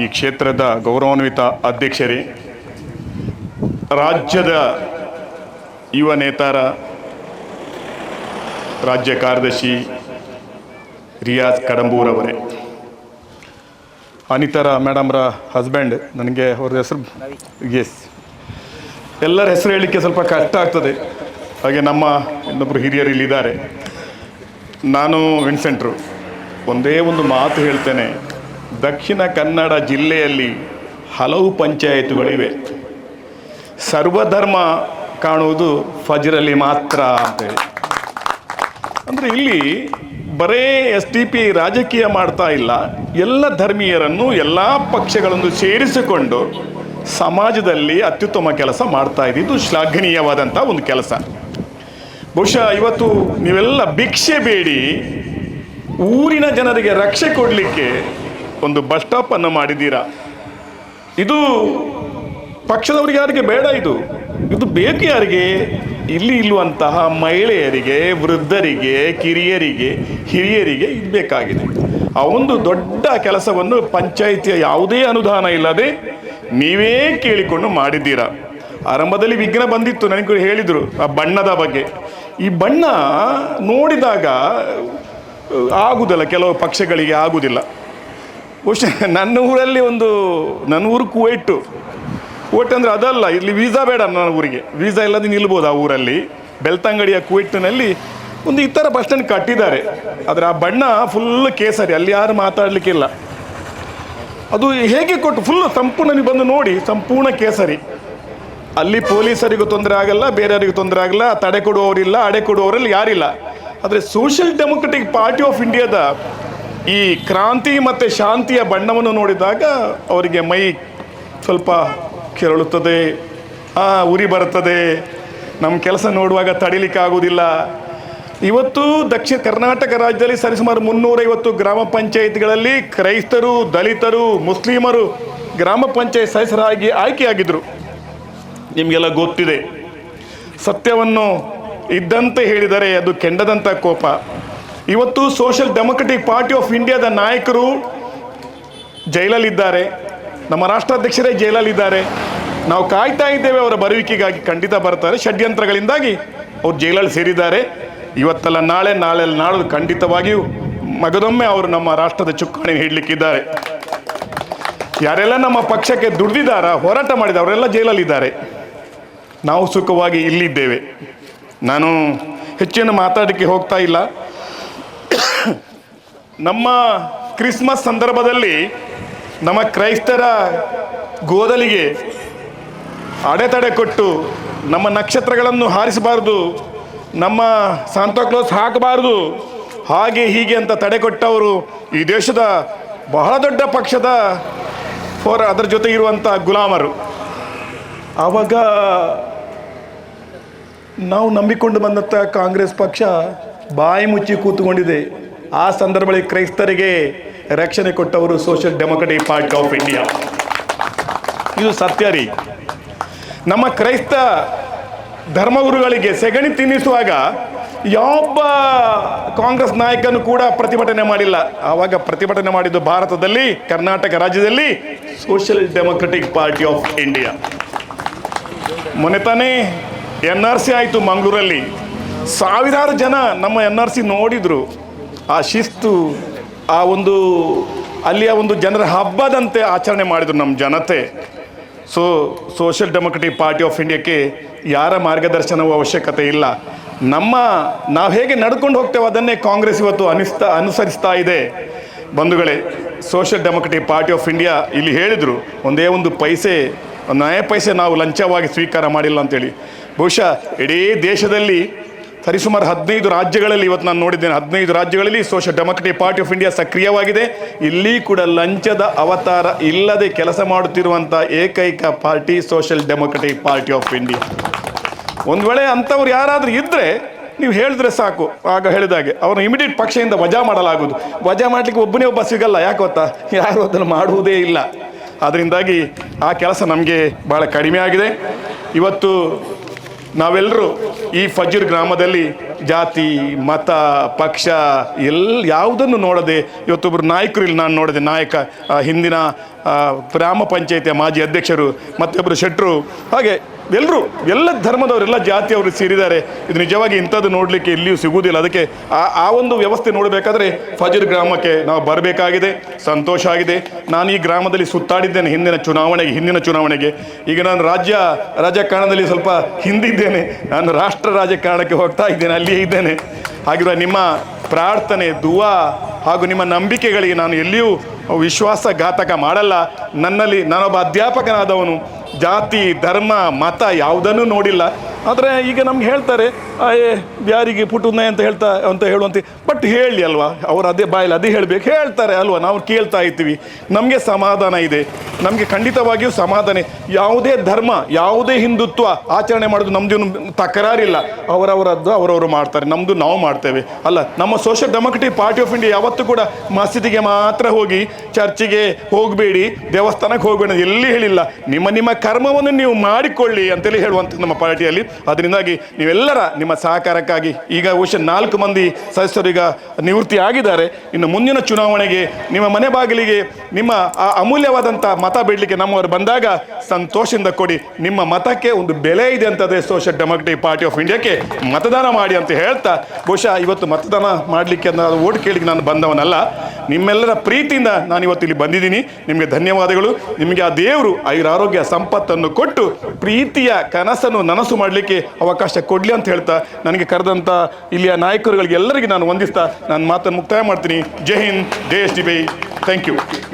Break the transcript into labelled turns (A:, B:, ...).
A: ಈ ಕ್ಷೇತ್ರದ ಗೌರವಾನ್ವಿತ ಅಧ್ಯಕ್ಷರೇ, ರಾಜ್ಯದ ಯುವ ನೇತಾರ, ರಾಜ್ಯ ಕಾರ್ಯದರ್ಶಿ ರಿಯಾಜ್ ಕಡಂಬೂರವರೇ, ಅನಿತಾರ ಮೇಡಮ್ರ ಹಸ್ಬೆಂಡ್, ನನಗೆ ಅವ್ರ ಹೆಸರು ಎಲ್ಲರ ಹೆಸರು ಹೇಳಲಿಕ್ಕೆ ಸ್ವಲ್ಪ ಕಷ್ಟ ಆಗ್ತದೆ. ಹಾಗೆ ನಮ್ಮ ಇನ್ನೊಬ್ಬರು ಹಿರಿಯರು ಇಲ್ಲಿದ್ದಾರೆ. ನಾನು ವಿನ್ಸೆಂಟ್ರು ಒಂದೇ ಒಂದು ಮಾತು ಹೇಳ್ತೇನೆ. ದಕ್ಷಿಣ ಕನ್ನಡ ಜಿಲ್ಲೆಯಲ್ಲಿ ಹಲವು ಪಂಚಾಯತ್ಗಳಿವೆ. ಸರ್ವಧರ್ಮ ಕಾಣುವುದು ಫಜ್ರಲ್ಲಿ ಮಾತ್ರ ಅಂತೇಳಿ. ಅಂದರೆ ಇಲ್ಲಿ ಬರೇ SDP ರಾಜಕೀಯ ಮಾಡ್ತಾ ಇಲ್ಲ, ಎಲ್ಲ ಧರ್ಮೀಯರನ್ನು ಎಲ್ಲ ಪಕ್ಷಗಳನ್ನು ಸೇರಿಸಿಕೊಂಡು ಸಮಾಜದಲ್ಲಿ ಅತ್ಯುತ್ತಮ ಕೆಲಸ ಮಾಡ್ತಾ ಇದ್ದಿದ್ದು ಶ್ಲಾಘನೀಯವಾದಂಥ ಒಂದು ಕೆಲಸ. ಬಹುಶಃ ಇವತ್ತು ನೀವೆಲ್ಲ ಭಿಕ್ಷೆ ಬೇಡಿ ಊರಿನ ಜನರಿಗೆ ರಕ್ಷೆ ಕೊಡಲಿಕ್ಕೆ ಒಂದು ಬಸ್ ಸ್ಟಾಪನ್ನು ಮಾಡಿದ್ದೀರಾ. ಇದು ಪಕ್ಷದವರಿಗೆ ಯಾರಿಗೆ ಬೇಡ, ಇದು ಬೇಕು ಯಾರಿಗೆ? ಇಲ್ಲಿ ಇಲ್ಲುವಂತಹ ಮಹಿಳೆಯರಿಗೆ, ವೃದ್ಧರಿಗೆ, ಕಿರಿಯರಿಗೆ, ಹಿರಿಯರಿಗೆ ಇದು ಬೇಕಾಗಿದೆ. ಆ ಒಂದು ದೊಡ್ಡ ಕೆಲಸವನ್ನು ಪಂಚಾಯಿತಿಯ ಯಾವುದೇ ಅನುದಾನ ಇಲ್ಲದೆ ನೀವೇ ಕೇಳಿಕೊಂಡು ಮಾಡಿದ್ದೀರಾ. ಆರಂಭದಲ್ಲಿ ವಿಘ್ನ ಬಂದಿತ್ತು, ನನಗೆ ಹೇಳಿದರು ಆ ಬಣ್ಣದ ಬಗ್ಗೆ. ಈ ಬಣ್ಣ ನೋಡಿದಾಗ ಆಗುವುದಿಲ್ಲ, ಕೆಲವು ಪಕ್ಷಗಳಿಗೆ ಆಗುವುದಿಲ್ಲ. ಬಹುಶಃ ನನ್ನ ಊರಲ್ಲಿ ನನ್ನ ಊರು ಕುವೈಟು. ಅಂದರೆ ಅದಲ್ಲ, ಇಲ್ಲಿ ವೀಸಾ ಬೇಡ ನನ್ನ ಊರಿಗೆ, ವೀಸಾ ಇಲ್ಲದೆ ನಿಲ್ಬೋದು ಆ ಊರಲ್ಲಿ. ಬೆಳ್ತಂಗಡಿಯ ಕುವೈಟ್ನಲ್ಲಿ ಒಂದು ಈ ಥರ ಬಸ್ ಸ್ಟ್ಯಾಂಡ್ ಕಟ್ಟಿದ್ದಾರೆ. ಆದರೆ ಆ ಬಣ್ಣ ಫುಲ್ ಕೇಸರಿ, ಅಲ್ಲಿ ಯಾರು ಮಾತಾಡಲಿಕ್ಕಿಲ್ಲ. ಅದು ಹೇಗೆ ಕೊಟ್ಟು ಫುಲ್ಲು ಸಂಪೂರ್ಣ ನೀವು ಬಂದು ನೋಡಿ, ಸಂಪೂರ್ಣ ಕೇಸರಿ. ಅಲ್ಲಿ ಪೊಲೀಸರಿಗೂ ತೊಂದರೆ ಆಗಲ್ಲ, ಬೇರೆಯವರಿಗೂ ತೊಂದರೆ ಆಗಲ್ಲ, ತಡೆ ಕೊಡುವವರಿಲ್ಲ, ಅಡೆ ಕೊಡುವವರಲ್ಲಿ ಯಾರಿಲ್ಲ. ಆದರೆ ಸೋಷಿಯಲ್ ಡೆಮೊಕ್ರೆಟಿಕ್ ಪಾರ್ಟಿ ಆಫ್ ಇಂಡಿಯಾದ ಈ ಕ್ರಾಂತಿ ಮತ್ತು ಶಾಂತಿಯ ಬಣ್ಣವನ್ನು ನೋಡಿದಾಗ ಅವರಿಗೆ ಮೈ ಸ್ವಲ್ಪ ಕೆರಳುತ್ತದೆ, ಉರಿ ಬರುತ್ತದೆ. ನಮ್ಮ ಕೆಲಸ ನೋಡುವಾಗ ತಡಿಲಿಕ್ಕಾಗುವುದಿಲ್ಲ. ಇವತ್ತು ದಕ್ಷಿಣ ಕರ್ನಾಟಕ ರಾಜ್ಯದಲ್ಲಿ ಸರಿಸುಮಾರು 350 ಗ್ರಾಮ ಪಂಚಾಯಿತಿಗಳಲ್ಲಿ ಕ್ರೈಸ್ತರು, ದಲಿತರು, ಮುಸ್ಲಿಮರು ಗ್ರಾಮ ಪಂಚಾಯತ್ ಸದಸ್ಯರಾಗಿ ಆಯ್ಕೆಯಾಗಿದ್ದರು. ನಿಮಗೆಲ್ಲ ಗೊತ್ತಿದೆ. ಸತ್ಯವನ್ನು ಇದ್ದಂತೆ ಹೇಳಿದರೆ ಅದು ಕೆಂಡದಂಥ ಕೋಪ. ಇವತ್ತು ಸೋಷಿಯಲ್ ಡೆಮೊಕ್ರೆಟಿಕ್ ಪಾರ್ಟಿ ಆಫ್ ಇಂಡಿಯಾದ ನಾಯಕರು ಜೈಲಲ್ಲಿದ್ದಾರೆ, ನಮ್ಮ ರಾಷ್ಟ್ರಾಧ್ಯಕ್ಷರೇ ಜೈಲಲ್ಲಿದ್ದಾರೆ. ನಾವು ಕಾಯ್ತಾ ಇದ್ದೇವೆ ಅವರ ಬರುವಿಕೆಗಾಗಿ. ಖಂಡಿತ ಬರ್ತಾರೆ. ಷಡ್ಯಂತ್ರಗಳಿಂದಾಗಿ ಅವ್ರು ಜೈಲಲ್ಲಿ ಸೇರಿದ್ದಾರೆ. ಇವತ್ತಲ್ಲ ನಾಳೆ, ನಾಳೆ ಖಂಡಿತವಾಗಿಯೂ ಮಗದೊಮ್ಮೆ ಅವರು ನಮ್ಮ ರಾಷ್ಟ್ರದ ಚುಕ್ಕಾಣಿ ಹಿಡಲಿಕ್ಕಿದ್ದಾರೆ. ಯಾರೆಲ್ಲ ನಮ್ಮ ಪಕ್ಷಕ್ಕೆ ದುಡಿದಿದ್ದಾರ, ಹೋರಾಟ ಮಾಡಿದ ಅವರೆಲ್ಲ ಜೈಲಲ್ಲಿದ್ದಾರೆ. ನಾವು ಸುಖವಾಗಿ ಇಲ್ಲಿದ್ದೇವೆ. ನಾನು ಹೆಚ್ಚೇನು ಮಾತಾಡಲಿಕ್ಕೆ ಹೋಗ್ತಾ ಇಲ್ಲ. ನಮ್ಮ ಕ್ರಿಸ್ಮಸ್ ಸಂದರ್ಭದಲ್ಲಿ ನಮ್ಮ ಕ್ರೈಸ್ತರ ಗೋದಲಿಗೆ ಅಡೆತಡೆ ಕೊಟ್ಟು ನಮ್ಮ ನಕ್ಷತ್ರಗಳನ್ನು ಹಾರಿಸಬಾರ್ದು, ನಮ್ಮ ಸಾಂತಾಕ್ಲೋಸ್ ಹಾಕಬಾರ್ದು, ಹಾಗೆ ಹೀಗೆ ಅಂತ ತಡೆ ಕೊಟ್ಟವರು ಈ ದೇಶದ ಬಹಳ ದೊಡ್ಡ ಪಕ್ಷದ ಅದರ ಜೊತೆ ಇರುವಂಥ ಗುಲಾಮರು. ಆವಾಗ ನಾವು ನಂಬಿಕೊಂಡು ಬಂದಂಥ ಕಾಂಗ್ರೆಸ್ ಪಕ್ಷ ಬಾಯಿ ಮುಚ್ಚಿ ಕೂತ್ಕೊಂಡಿದೆ. ಆ ಸಂದರ್ಭದಲ್ಲಿ ಕ್ರೈಸ್ತರಿಗೆ ರಕ್ಷಣೆ ಕೊಟ್ಟವರು social democratic party of India. ಇದು ಸತ್ಯ ರೀ. ನಮ್ಮ ಕ್ರೈಸ್ತ ಧರ್ಮಗುರುಗಳಿಗೆ ಸೆಗಣಿ ತಿನ್ನಿಸುವಾಗ ಯಾವೊಬ್ಬ ಕಾಂಗ್ರೆಸ್ ನಾಯಕನು ಕೂಡ ಪ್ರತಿಭಟನೆ ಮಾಡಿಲ್ಲ. ಆವಾಗ ಪ್ರತಿಭಟನೆ ಮಾಡಿದ್ದು ಭಾರತದಲ್ಲಿ, ಕರ್ನಾಟಕ ರಾಜ್ಯದಲ್ಲಿ social democratic party of India. ಮೊನ್ನೆ ತಾನೇ NRC ಆಯಿತು ಮಂಗಳೂರಲ್ಲಿ. ಸಾವಿರಾರು ಜನ ನಮ್ಮ NRC ನೋಡಿದರು. ಆ ಶಿಸ್ತು, ಆ ಒಂದು ಅಲ್ಲಿಯ ಒಂದು ಜನರ ಹಬ್ಬದಂತೆ ಆಚರಣೆ ಮಾಡಿದರು ನಮ್ಮ ಜನತೆ. ಸೋಷಿಯಲ್ ಡೆಮೊಕ್ರೆಟಿಕ್ ಪಾರ್ಟಿ ಆಫ್ ಇಂಡಿಯಾಕ್ಕೆ ಯಾರ ಮಾರ್ಗದರ್ಶನವೂ ಅವಶ್ಯಕತೆ ಇಲ್ಲ. ನಾವು ಹೇಗೆ ನಡ್ಕೊಂಡು ಹೋಗ್ತೇವೆ ಅದನ್ನೇ ಕಾಂಗ್ರೆಸ್ ಇವತ್ತು ಅನುಸರಿಸ್ತಾ ಇದೆ. ಬಂಧುಗಳೇ, social democratic party of India ಇಲ್ಲಿ ಹೇಳಿದರು, ಒಂದೇ ಒಂದು ನಯ ಪೈಸೆ ನಾವು ಲಂಚವಾಗಿ ಸ್ವೀಕಾರ ಮಾಡಿಲ್ಲ ಅಂತೇಳಿ. ಬಹುಶಃ ಇಡೀ ದೇಶದಲ್ಲಿ ಸರಿಸುಮಾರು 15 ರಾಜ್ಯಗಳಲ್ಲಿ ಇವತ್ತು ನಾನು ನೋಡಿದ್ದೇನೆ, 15 ರಾಜ್ಯಗಳಲ್ಲಿ social democratic party of India ಸಕ್ರಿಯವಾಗಿದೆ. ಇಲ್ಲಿ ಕೂಡ ಲಂಚದ ಅವತಾರ ಇಲ್ಲದೆ ಕೆಲಸ ಮಾಡುತ್ತಿರುವಂಥ ಏಕೈಕ party social democratic party of India. ಒಂದು ವೇಳೆ ಅಂಥವ್ರು ಯಾರಾದರೂ ಇದ್ದರೆ ನೀವು ಹೇಳಿದ್ರೆ ಸಾಕು. ಆಗ ಹೇಳಿದಾಗೆ ಅವ್ರನ್ನ ಇಮಿಡಿಯೇಟ್ ಪಕ್ಷದಿಂದ ವಜಾ ಮಾಡಲಾಗುವುದು. ವಜಾ ಮಾಡಲಿಕ್ಕೆ ಒಬ್ಬ ಸಿಗಲ್ಲ. ಯಾಕೆ ಗೊತ್ತಾ? ಯಾರು ಅದನ್ನು ಮಾಡುವುದೇ ಇಲ್ಲ. ಅದರಿಂದಾಗಿ ಆ ಕೆಲಸ ನಮಗೆ ಭಾಳ ಕಡಿಮೆ ಆಗಿದೆ. ಇವತ್ತು ನಾವೆಲ್ಲರೂ ಈ ಫಜ್ರ್ ಗ್ರಾಮದಲ್ಲಿ ಜಾತಿ ಮತ ಪಕ್ಷ ಯಾವುದನ್ನು ನೋಡದೆ ಇವತ್ತೊಬ್ಬರು ನಾಯಕರು ಇಲ್ಲಿ ನಾನು ನೋಡಿದೆ, ನಾಯಕ ಹಿಂದಿನ ಗ್ರಾಮ ಪಂಚಾಯಿತಿಯ ಮಾಜಿ ಅಧ್ಯಕ್ಷರು, ಮತ್ತೊಬ್ಬರು ಶೆಟ್ಟರು, ಹಾಗೆ ಎಲ್ಲರೂ ಎಲ್ಲ ಧರ್ಮದವರೆಲ್ಲ ಜಾತಿಯವರು ಸೇರಿದ್ದಾರೆ. ಇದು ನಿಜವಾಗಿ ಇಂಥದ್ದು ನೋಡಲಿಕ್ಕೆ ಎಲ್ಲಿಯೂ ಸಿಗುವುದಿಲ್ಲ. ಅದಕ್ಕೆ ಆ ಒಂದು ವ್ಯವಸ್ಥೆ ನೋಡಬೇಕಾದ್ರೆ ಫಜರ್ ಗ್ರಾಮಕ್ಕೆ ನಾವು ಬರಬೇಕಾಗಿದೆ. ಸಂತೋಷ ಆಗಿದೆ. ನಾನು ಈ ಗ್ರಾಮದಲ್ಲಿ ಸುತ್ತಾಡಿದ್ದೇನೆ ಹಿಂದಿನ ಚುನಾವಣೆಗೆ. ಈಗ ನಾನು ರಾಜಕಾರಣದಲ್ಲಿ ಸ್ವಲ್ಪ ಹಿಂದಿದ್ದೇನೆ. ನಾನು ರಾಷ್ಟ್ರ ರಾಜಕಾರಣಕ್ಕೆ ಹೋಗ್ತಾ ಇದ್ದೇನೆ, ಅಲ್ಲಿಯೇ ಇದ್ದೇನೆ. ಹಾಗಿರುವ ನಿಮ್ಮ ಪ್ರಾರ್ಥನೆ, ದುವಾ ಹಾಗೂ ನಿಮ್ಮ ನಂಬಿಕೆಗಳಿಗೆ ನಾನು ಎಲ್ಲಿಯೂ ವಿಶ್ವಾಸಘಾತಕ ಮಾಡಲ್ಲ. ನಾನೊಬ್ಬ ಅಧ್ಯಾಪಕನಾದವನು ಜಾತಿ ಧರ್ಮ ಮತ ಯಾವುದನ್ನು ನೋಡಿಲ್ಲ. ಆದರೆ ಈಗ ನಮ್ಗೆ ಹೇಳ್ತಾರೆ ಯಾರಿಗೆ ಪುಟುನೆ ಅಂತ ಹೇಳುವಂತೆ, ಬಟ್ ಹೇಳಿ ಅಲ್ವಾ, ಅವರು ಅದೇ ಬಾಯಲ್ಲಿ ಅದೇ ಹೇಳಬೇಕು ಹೇಳ್ತಾರೆ ಅಲ್ವಾ, ನಾವು ಕೇಳ್ತಾ ಇರ್ತೀವಿ. ನಮಗೆ ಸಮಾಧಾನ ಇದೆ, ನಮಗೆ ಖಂಡಿತವಾಗಿಯೂ ಸಮಾಧಾನ. ಯಾವುದೇ ಧರ್ಮ ಯಾವುದೇ ಹಿಂದುತ್ವ ಆಚರಣೆ ಮಾಡೋದು ನಮ್ಮದೇನು ತಕರಾರಿಲ್ಲ. ಅವರವರದ್ದು ಅವರವರು ಮಾಡ್ತಾರೆ, ನಮ್ಮದು ನಾವು ಮಾಡ್ತೇವೆ ಅಲ್ಲ. ನಮ್ಮ social democratic party of India ಯಾವತ್ತೂ ಕೂಡ ಮಸೀದಿಗೆ ಮಾತ್ರ ಹೋಗಿ, ಚರ್ಚಿಗೆ ಹೋಗಬೇಡಿ, ದೇವಸ್ಥಾನಕ್ಕೆ ಹೋಗಬೇಡಿ ಎಲ್ಲಿ ಹೇಳಿಲ್ಲ. ನಿಮ್ಮ ಕರ್ಮವನ್ನು ನೀವು ಮಾಡಿಕೊಳ್ಳಿ ಅಂತೇಳಿ ಹೇಳುವಂಥದ್ದು ನಮ್ಮ ಪಾರ್ಟಿಯಲ್ಲಿ. ಅದರಿಂದಾಗಿ ನೀವೆಲ್ಲರ ನಿಮ್ಮ ಸಹಕಾರಕ್ಕಾಗಿ ಈಗ ಬಹುಶಃ 4 ಮಂದಿ ಸದಸ್ಯರು ಈಗ ನಿವೃತ್ತಿ ಆಗಿದ್ದಾರೆ. ಇನ್ನು ಮುಂದಿನ ಚುನಾವಣೆಗೆ ನಿಮ್ಮ ಮನೆ ಬಾಗಿಲಿಗೆ ನಿಮ್ಮ ಅಮೂಲ್ಯವಾದಂಥ ಮತ ಬಿಡಲಿಕ್ಕೆ ನಮ್ಮವರು ಬಂದಾಗ ಸಂತೋಷದಿಂದ ಕೊಡಿ. ನಿಮ್ಮ ಮತಕ್ಕೆ ಒಂದು ಬೆಲೆ ಇದೆ ಅಂತಂದರೆ ಸೋಷಿಯಲ್ ಡೆಮೊಕ್ರೆಟಿಕ್ ಪಾರ್ಟಿ ಆಫ್ ಇಂಡಿಯಾಕ್ಕೆ ಮತದಾನ ಮಾಡಿ ಅಂತ ಹೇಳ್ತಾ, ಬಹುಶಃ ಇವತ್ತು ಮತದಾನ ಮಾಡಲಿಕ್ಕೆ ಓಟ್ ಕೇಳಿಕ್ಕೆ ನಾನು ಬಂದವನಲ್ಲ. ನಿಮ್ಮೆಲ್ಲರ ಪ್ರೀತಿಯಿಂದ ನಾನು ಇವತ್ತು ಇಲ್ಲಿ ಬಂದಿದ್ದೀನಿ. ನಿಮಗೆ ಧನ್ಯವಾದಗಳು. ನಿಮಗೆ ಆ ದೇವರು ಆಯುರಾರೋಗ್ಯ ಸಂಪತ್ತನ್ನು ಕೊಟ್ಟು ಪ್ರೀತಿಯ ಕನಸನ್ನು ನನಸು ಮಾಡಲಿಕ್ಕೆ ಅವಕಾಶ ಕೊಡಲಿ ಅಂತ ಹೇಳ್ತಾ, ನನಗೆ ಕರೆದಂಥ ಇಲ್ಲಿಯ ನಾಯಕರುಗಳಿಗೆ ಎಲ್ಲರಿಗೆ ನಾನು ವಂದಿಸ್ತಾ ನಾನು ಮಾತನ್ನು ಮುಕ್ತಾಯ ಮಾಡ್ತೀನಿ. ಜೈ ಹಿಂದ್, ಜೈ ಎಸ್ ಡಿ ಬೈ. Thank you.